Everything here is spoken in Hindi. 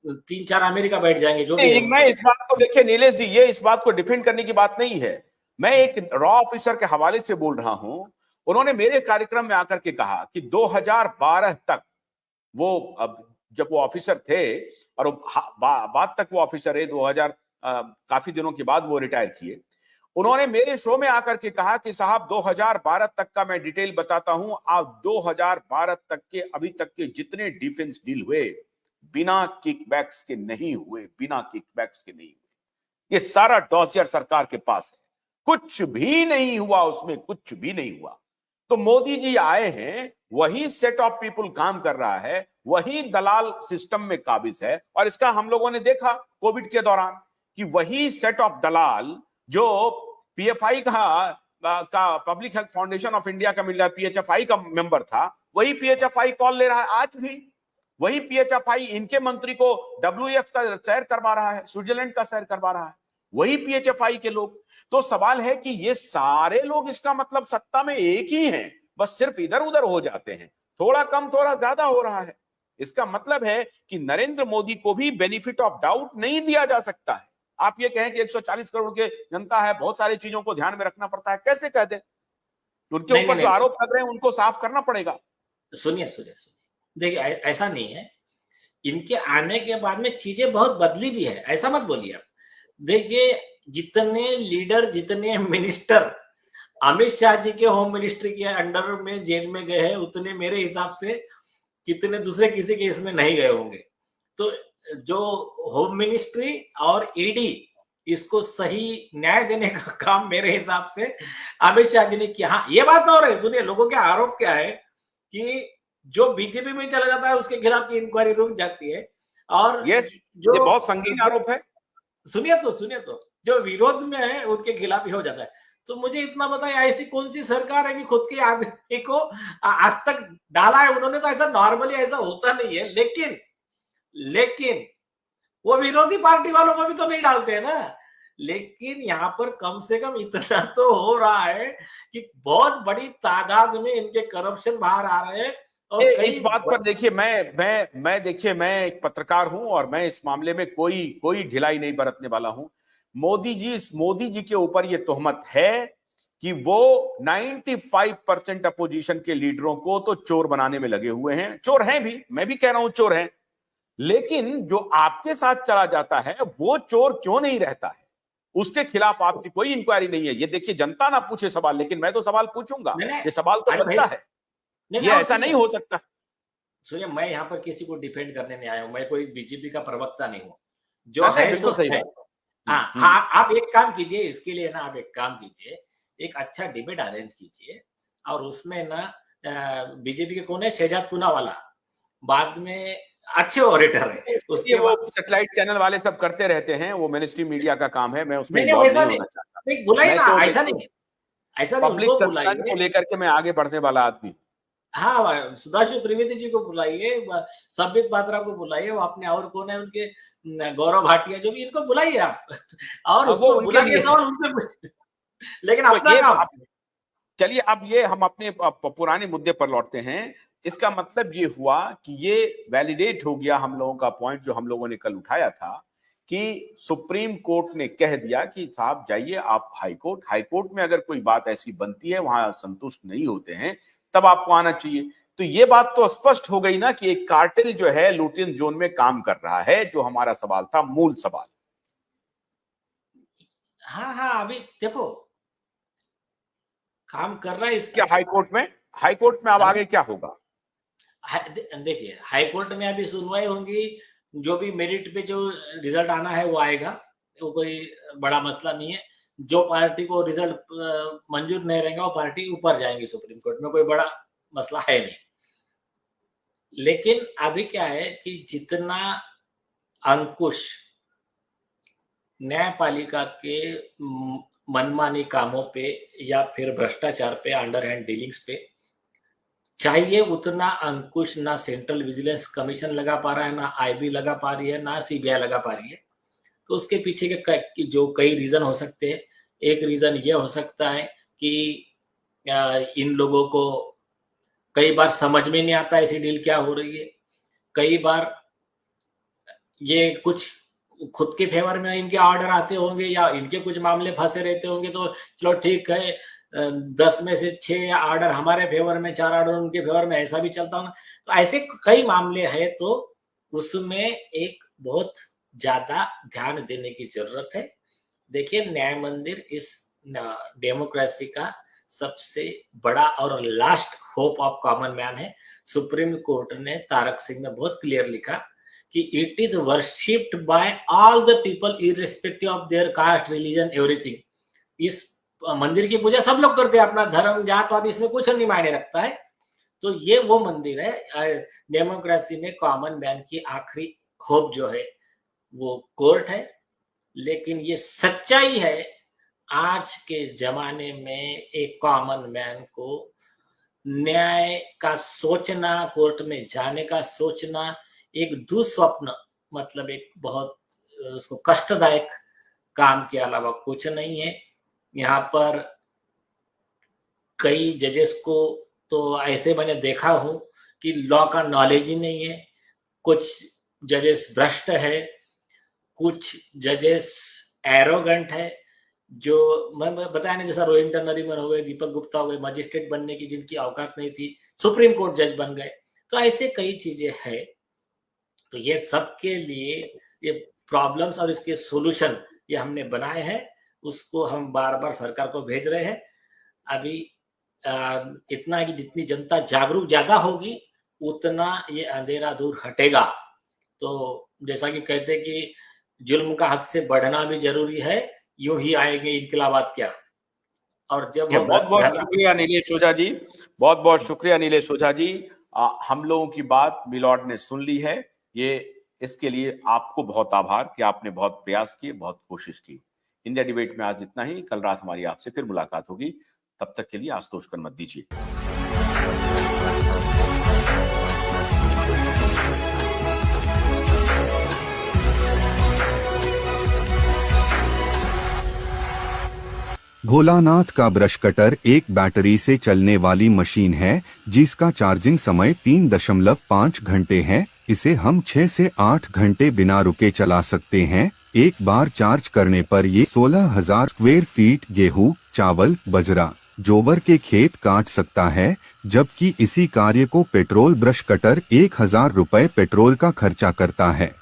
3-4 अमेरिका बैठ जाएंगे, जो भी है। मैं इस बात को देखिए नीलेश जी, ये इस बात को डिफेंड करने की बात नहीं है। मैं एक रॉ ऑफिसर के हवाले से बोल रहा हूं। उन्होंने मेरे कार्यक्रम में आकर के कहा कि 2012 तक वो, अब जब वो ऑफिसर थे और बाद तक वो ऑफिसर है, 2000 काफी दिनों के बाद वो रिटायर किए। उन्होंने मेरे शो में आकर के कहा कि साहब 2012 तक का मैं डिटेल बताता हूं, आप 2012 तक के अभी तक के जितने डिफेंस डील हुए बिना किकबैक्स के नहीं हुए, बिना किकबैक्स के नहीं हुए। ये सारा डॉसियर सरकार के पास है, कुछ भी नहीं हुआ उसमें, कुछ भी नहीं हुआ। तो मोदी जी आए हैं, वही सेट ऑफ पीपुल काम कर रहा है, वही दलाल सिस्टम में काबिज है। और इसका हम लोगों ने देखा कोविड के दौरान कि वही सेट ऑफ दलाल जो पीएफआई का public health foundation of India का मिला पीएचएफआई का मेंबर था, वही पीएचएफआई कॉल ले रहा है आज भी। वही पीएचएफआई इनके मंत्री को डब्ल्यूएफ का सैर करवा रहा है, स्विट्जरलैंड का सैर करवा रहा है, वही पीएचएफआई के लोग। तो सवाल है कि ये सारे लोग, इसका मतलब सत्ता में एक ही हैं, बस सिर्फ इधर उधर हो जाते हैं, थोड़ा कम थोड़ा ज्यादा हो रहा है। इसका मतलब है कि नरेंद्र मोदी को भी बेनिफिट ऑफ डाउट नहीं दिया जा सकता है। आप ये कहें कि 140 करोड़ के जनता है, बहुत सारी चीजों को ध्यान में रखना पड़ता है, कैसे कह दें? उनके ऊपर जो आरोप लग रहे हैं उनको साफ करना पड़ेगा। सुनिए, देखिए ऐसा नहीं है, इनके आने के बाद में चीजें बहुत बदली भी है, ऐसा मत बोलिए आप। देखिए, जितने लीडर, जितने मिनिस्टर अमित शाह जी के होम मिनिस्ट्री के अंडर में जेल में गए हैं, उतने मेरे हिसाब से कितने दूसरे किसी केस में नहीं गए होंगे। तो जो होम मिनिस्ट्री और ईडी, इसको सही न्याय देने का काम मेरे हिसाब से अमित शाह जी ने किया। हाँ, ये बात और है, सुनिए, लोगों के आरोप क्या है कि जो बीजेपी में चला जाता है उसके खिलाफ की इंक्वायरी रुक जाती है, और ये बहुत संगीन आरोप है। सुनिए तो जो विरोध में है उनके खिलाफ ही हो जाता है। तो मुझे इतना बताइए, ऐसी कौन सी सरकार है कि खुद के आदमी को आज तक डाला है उन्होंने? तो ऐसा नॉर्मली ऐसा होता नहीं है, लेकिन वो विरोधी पार्टी वालों को भी तो नहीं डालते हैं ना। लेकिन यहाँ पर कम से कम इतना तो हो रहा है कि बहुत बड़ी तादाद में इनके करप्शन बाहर आ रहे हैं। और इस बात पर देखिए, मैं एक पत्रकार हूं और मैं इस मामले में कोई ढिलाई नहीं बरतने वाला हूं। मोदी जी के ऊपर यह तोहमत है कि वो 95% अपोजिशन के लीडरों को तो चोर बनाने में लगे हुए हैं। चोर हैं भी, मैं भी कह रहा हूं चोर हैं, लेकिन जो आपके साथ चला जाता है वो चोर क्यों नहीं रहता है? उसके खिलाफ आपकी कोई इंक्वायरी नहीं है। ये देखिए, जनता ना पूछे सवाल, लेकिन मैं तो सवाल पूछूंगा, ये सवाल तो बनता है। ये ऐसा नहीं हो सकता। सुनिए, मैं यहाँ पर किसी को डिफेंड करने नहीं आया हूँ, मैं कोई बीजेपी का प्रवक्ता नहीं हूँ। जो है सो है। हाँ, आप एक काम कीजिए, इसके लिए ना आप एक काम कीजिए, एक अच्छा डिबेट अरेंज कीजिए, और उसमें ना बीजेपी के कौन है, शहजाद पूनावाला, बाद में अच्छे ऑडिटर है, उसके वो सैटेलाइट चैनल वाले सब करते रहते हैं, वो मिनिस्ट्री मीडिया का काम है, मैं उसमें नहीं होना चाहता। नहीं, बुलाइए ना, ऐसा नहीं, पब्लिक कंसर्न को लेकर के मैं आगे बढ़ने वाला आदमी। हाँ, सुधांशु त्रिवेदी जी को बुलाइए, संबित पात्रा को बुलाइए, वो अपने और कौन है उनके, गौरव भाटिया, जो भी, इनको बुलाइए आप, और उसको बुला के सवाल उनसे पूछिए। लेकिन अपना काम। चलिए, अब ये हम अपने पुराने मुद्दे पर लौटते हैं। इसका मतलब ये हुआ कि ये वैलिडेट हो गया हम लोगों का पॉइंट, जो हम लोगों ने कल उठाया था, कि सुप्रीम कोर्ट ने कह दिया कि साहब जाइए आप हाई कोर्ट में अगर कोई बात ऐसी बनती है, वहां संतुष्ट नहीं होते हैं, तब आपको आना चाहिए। तो ये बात तो स्पष्ट हो गई ना कि एक कार्टेल जो है लुटियन जोन में काम कर रहा है, जो हमारा सवाल था, मूल सवाल। हाँ, अभी देखो काम कर रहा है क्या हाई कोर्ट में अब आगे क्या होगा? देखिए, हाई कोर्ट में अभी सुनवाई होंगी, जो भी मेरिट पे जो रिजल्ट आना है वो आएगा, वो कोई बड़ा मसला नहीं है। जो पार्टी को रिजल्ट मंजूर नहीं रहेगा वो पार्टी ऊपर जाएंगी सुप्रीम कोर्ट में, कोई बड़ा मसला है नहीं। लेकिन अभी क्या है कि जितना अंकुश न्यायपालिका के मनमानी कामों पे या फिर भ्रष्टाचार पे, अंडर हैंड डीलिंग्स पे चाहिए, उतना अंकुश ना सेंट्रल विजिलेंस कमीशन लगा पा रहा है, ना आईबी लगा पा रही है, ना सीबीआई लगा पा रही है। तो उसके पीछे के जो कई रीजन हो सकते हैं। एक रीजन ये हो सकता है कि इन लोगों को कई बार समझ में नहीं आता ऐसी डील क्या हो रही है। कई बार ये कुछ खुद के फेवर में इनके ऑर्डर आते होंगे या इनके कुछ मामले फंसे रहते होंगे, तो चलो ठीक है, 10 में से 6 ऑर्डर हमारे फेवर में, 4 ऑर्डर उनके फेवर में, ऐसा भी चलता होगा। तो ऐसे कई मामले हैं, तो उसमें एक बहुत ज्यादा ध्यान देने की जरूरत है। देखिए, न्याय मंदिर इस डेमोक्रेसी का सबसे बड़ा और last hope of common man है। सुप्रीम कोर्ट ने, तारक सिंह ने बहुत क्लियर लिखा कि it is worshipped bye all the people irrespective of their caste, religion, everything. इस मंदिर की पूजा सब लोग करते हैं, अपना धर्म, जातवाद इसमें कुछ नहीं मायने रखता है। तो ये वो मंदिर है डेमोक्रेसी में कॉमन मैन की आखिरी होप जो है वो कोर्ट है। लेकिन ये सच्चाई है, आज के जमाने में एक कॉमन मैन को न्याय का सोचना, कोर्ट में जाने का सोचना एक दुस्वप्न, मतलब एक बहुत उसको कष्टदायक काम के अलावा कुछ नहीं है। यहाँ पर कई जजेस को तो ऐसे मैंने देखा हूं कि लॉ का नॉलेज ही नहीं है, कुछ जजेस भ्रष्ट है, कुछ जजेस एरोगेंट है, जो मैं बताया ना, जैसा रोहिंटन नरीमन हो गए, दीपक गुप्ता हो गए, मजिस्ट्रेट बनने की जिनकी औकात नहीं थी, सुप्रीम कोर्ट जज बन गए। तो ऐसे कई चीजें हैं। तो ये सबके लिए ये प्रॉब्लम्स और इसके सॉल्यूशन ये हमने बनाए हैं, उसको हम बार बार सरकार को भेज रहे हैं। अभी इतना है कि जितनी जनता जागरूक ज्यादा होगी उतना ये अंधेरा दूर हटेगा। तो जैसा कि कहते कि जुल्म का हद से बढ़ना भी जरूरी है, यूं ही आएंगे इनकलाबात क्या। और जब बहुत बहुत शुक्रिया नीलेश ओझा जी, बहुत बहुत शुक्रिया नीलेश ओझा जी। हम लोगों की बात मिलॉर्ड ने सुन ली है, ये इसके लिए आपको बहुत आभार कि आपने बहुत प्रयास किए, बहुत कोशिश की। इंडिया डिबेट में आज इतना ही, कल रात हमारी आपसे फिर मुलाकात होगी, तब तक के लिए आशुतोष कर मत दीजिए। भोलानाथ का ब्रश कटर एक बैटरी से चलने वाली मशीन है जिसका चार्जिंग समय 3.5 घंटे है। इसे हम 6 से 8 घंटे बिना रुके चला सकते हैं। एक बार चार्ज करने पर ये 16,000 स्क्वायर फीट गेहूं, चावल, बजरा, जोबर के खेत काट सकता है, जबकि इसी कार्य को पेट्रोल ब्रश कटर 1,000 रुपए पेट्रोल का खर्चा करता है।